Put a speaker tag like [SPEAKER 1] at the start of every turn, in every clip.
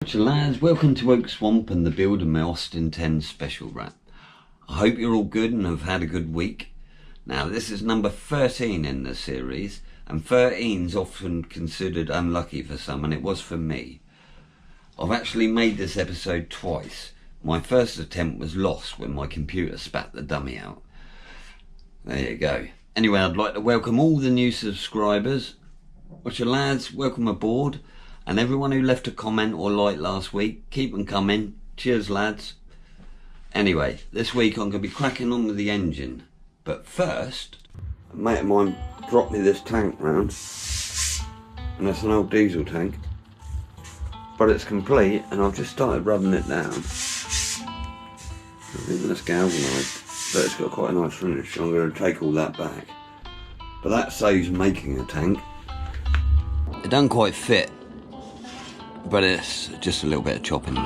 [SPEAKER 1] G'day lads, welcome to Oak Swamp and the build of my Austin 10 special wrap. I hope you're all good and have had a good week. Now this is number 13 in the series, and 13's often considered unlucky for some, and it was for me. I've actually made this episode twice. My first attempt was lost when my computer spat the dummy out. There you go. Anyway, I'd like to welcome all the new subscribers. Watcha lads, welcome aboard. And everyone who left a comment or like last week, keep them coming. Cheers lads. Anyway, this week I'm going to be cracking on with the engine. But first, a mate of mine dropped me this tank round. And it's an old diesel tank. But it's complete and I've just started rubbing it down. I think that's galvanised. But it's got quite a nice finish, so I'm going to take all that back. But that saves making a tank. It doesn't quite fit, but it's just a little bit of chopping, mate.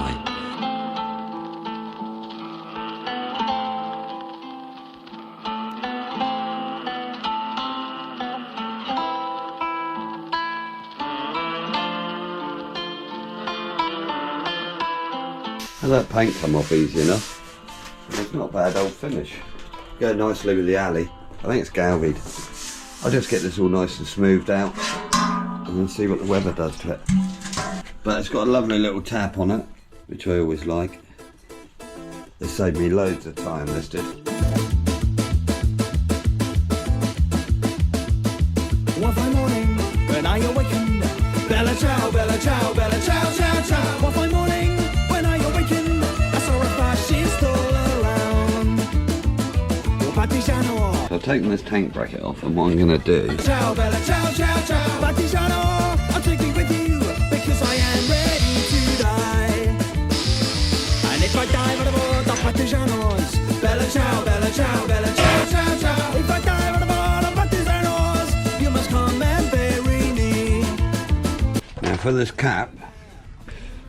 [SPEAKER 1] And that paint come off easy enough. It's not a bad old finish. Go nicely with the alley. I think it's galvied. I'll just get this all nice and smoothed out and then see what the weather does to it. But it's got a lovely little tap on it, which I always like. This saved me loads of time, this did.
[SPEAKER 2] One fine morning, when I awakened, bella ciao, bella ciao, bella ciao, ciao, ciao. One fine morning, when I awakened, I saw a fascist all around. Partigiano.
[SPEAKER 1] So I've taken this tank bracket off, and what I'm going to do...
[SPEAKER 2] Ciao, bella ciao, ciao, ciao. Partigiano, I'll take me with you, because I am ready to die. And if I die, what about the partigianos? Bella ciao, bella ciao, bella ciao, ciao, ciao. If I die, what about the partigianos? You must come and bury me.
[SPEAKER 1] Now for this cap,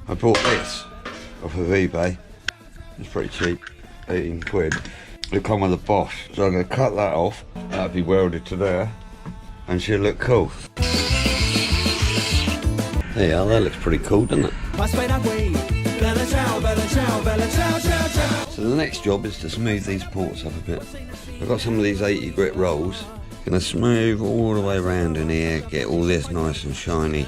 [SPEAKER 1] I bought this off of eBay. It's pretty cheap, 18 quid. It come with a Bosch, so I'm going to cut that off. That'll be welded to there, and she'll look cool. There you are, that looks pretty cool, doesn't it? So the next job is to smooth these ports up a bit. I've got some of these 80 grit rolls. Gonna smooth all the way around in here, get all this nice and shiny.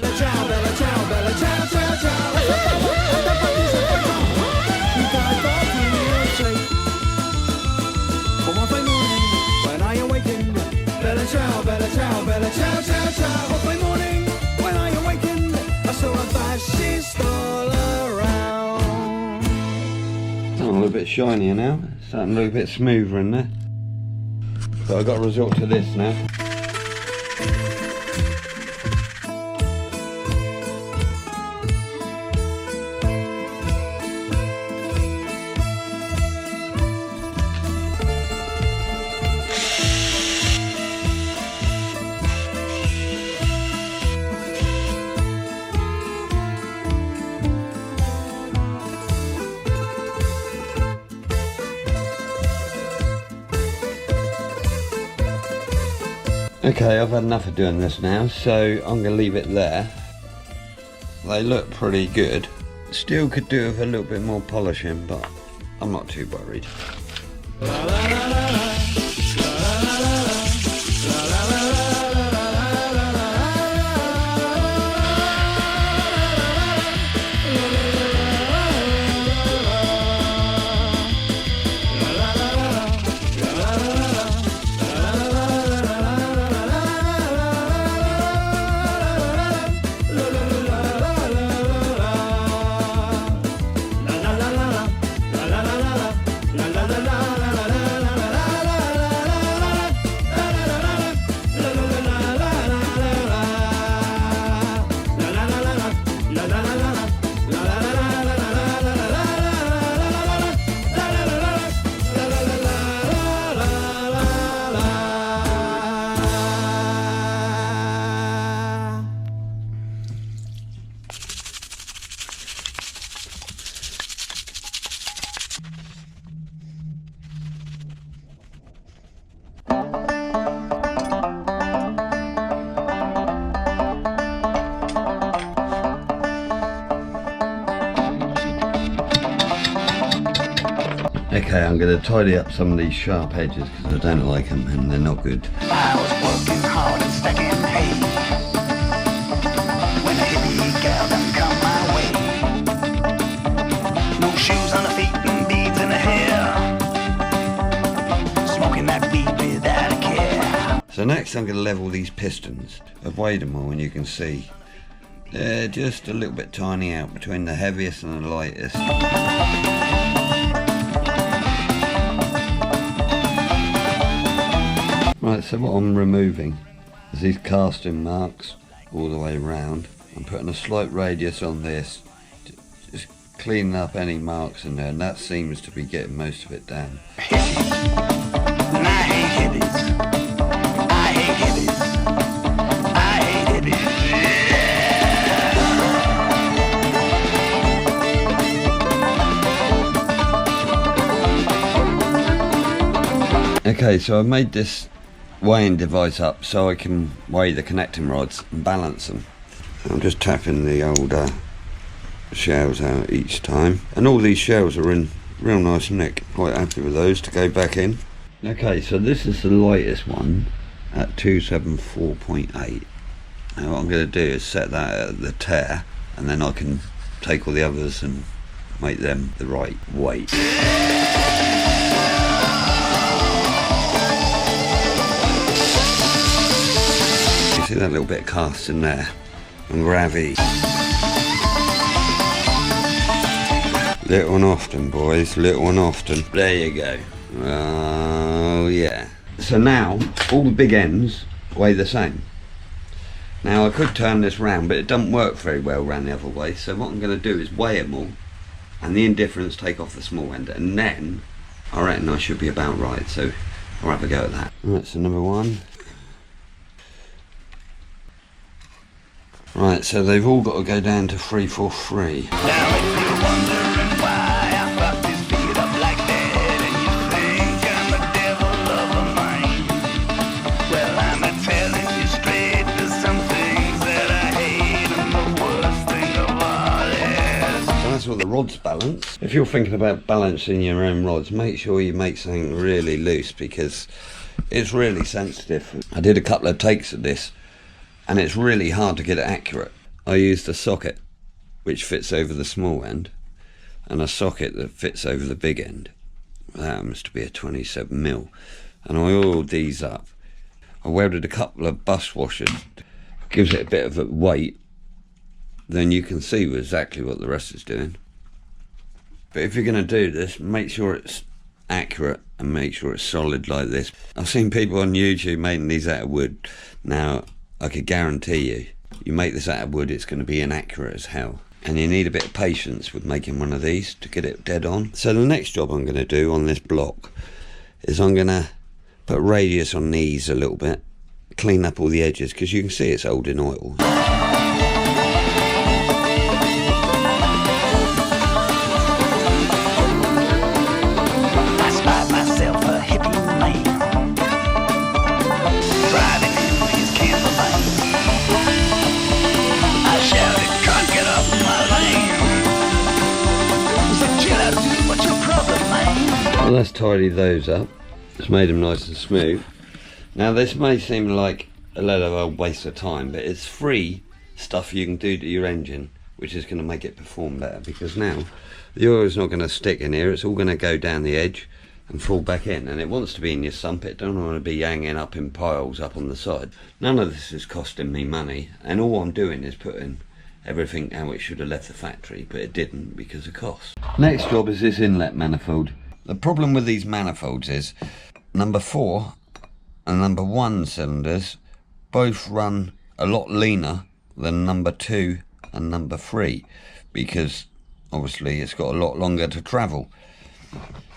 [SPEAKER 1] It's a little bit shinier now, it's starting to look a bit smoother in there. So I've got to resort to this now. Okay, I've had enough of doing this now, so I'm going to leave it there. They look pretty good. Still could do with a little bit more polishing, but I'm not too worried. Okay, I'm going to tidy up some of these sharp edges because I don't like them and they're not good.
[SPEAKER 3] I was working hard and stacking hay when a hippie gal done come my way. No shoes on the feet and beads in the hair, smoking that weed without a care.
[SPEAKER 1] So next I'm going to level these pistons. I've weighed them all and you can see they're just a little bit tiny out between the heaviest and the lightest. Right, so what I'm removing is these casting marks all the way around. I'm putting a slight radius on this, just cleaning up any marks in there, and that seems to be getting most of it down.
[SPEAKER 3] Hippies, and I hate hippies. I hate hippies. I hate hippies.
[SPEAKER 1] Okay, so I've made this weighing device up so I can weigh the connecting rods and balance them. I'm just tapping the old shells out each time, and all these shells are in real nice nick. Quite happy with those to go back in. Okay, so this is the lightest one at 274.8. Now what I'm going to do is set that at the tear, and then I can take all the others and make them the right weight. See that little bit of cast in there and gravity. Little and often, boys, little and often. There you go. Oh yeah. So now all the big ends weigh the same. Now I could turn this round, but it doesn't work very well round the other way, so what I'm going to do is weigh them all and the indifference take off the small end, and then I reckon I should be about right, so I'll have a go at that. Right, so number one. Right, so they've all got to go down to 343.
[SPEAKER 3] Now if you're wondering why I fucked this beat up like that, and you think I'm a devil of a mind, well, I'm a telling you straight, there's some things that I hate, and the worst thing of all is...
[SPEAKER 1] So that's what the rods balance. If you're thinking about balancing your own rods, make sure you make something really loose because it's really sensitive. I did a couple of takes of this and it's really hard to get it accurate. I used a socket which fits over the small end and a socket that fits over the big end. That happens to be a 27mm, and I oiled these up. I welded a couple of bus washers, gives it a bit of a weight, then you can see exactly what the rest is doing. But if you're going to do this, make sure it's accurate and make sure it's solid like this. I've seen people on YouTube making these out of wood. Now I could guarantee you make this out of wood, it's going to be inaccurate as hell, and you need a bit of patience with making one of these to get it dead on. So the next job I'm going to do on this block is I'm going to put radius on these a little bit, clean up all the edges because you can see it's old in oil. Well, let's tidy those up. Just made them nice and smooth. Now this may seem like a lot of a waste of time, but it's free stuff you can do to your engine which is going to make it perform better, because now the oil is not going to stick in here, it's all going to go down the edge and fall back in, and it wants to be in your sump, it don't want to be hanging up in piles up on the side. None of this is costing me money, and all I'm doing is putting everything how it should have left the factory, but it didn't because of cost. Next job is this inlet manifold. The problem with these manifolds is number 4 and number 1 cylinders both run a lot leaner than number 2 and number 3, because obviously it's got a lot longer to travel.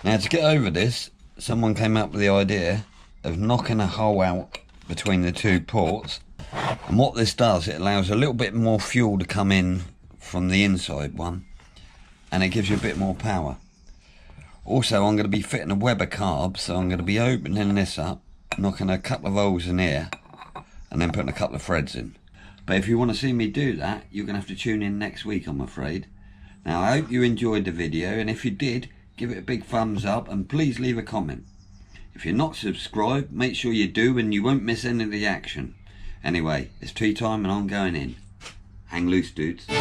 [SPEAKER 1] Now to get over this, someone came up with the idea of knocking a hole out between the two ports, and what this does, it allows a little bit more fuel to come in from the inside one, and it gives you a bit more power. Also, I'm going to be fitting a Weber carb, so I'm going to be opening this up, knocking a couple of holes in here, and then putting a couple of threads in. But if you want to see me do that, you're going to have to tune in next week, I'm afraid. Now, I hope you enjoyed the video, and if you did, give it a big thumbs up, and please leave a comment. If you're not subscribed, make sure you do, and you won't miss any of the action. Anyway, it's tea time and I'm going in. Hang loose, dudes.
[SPEAKER 3] I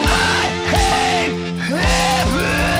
[SPEAKER 3] hate heaven.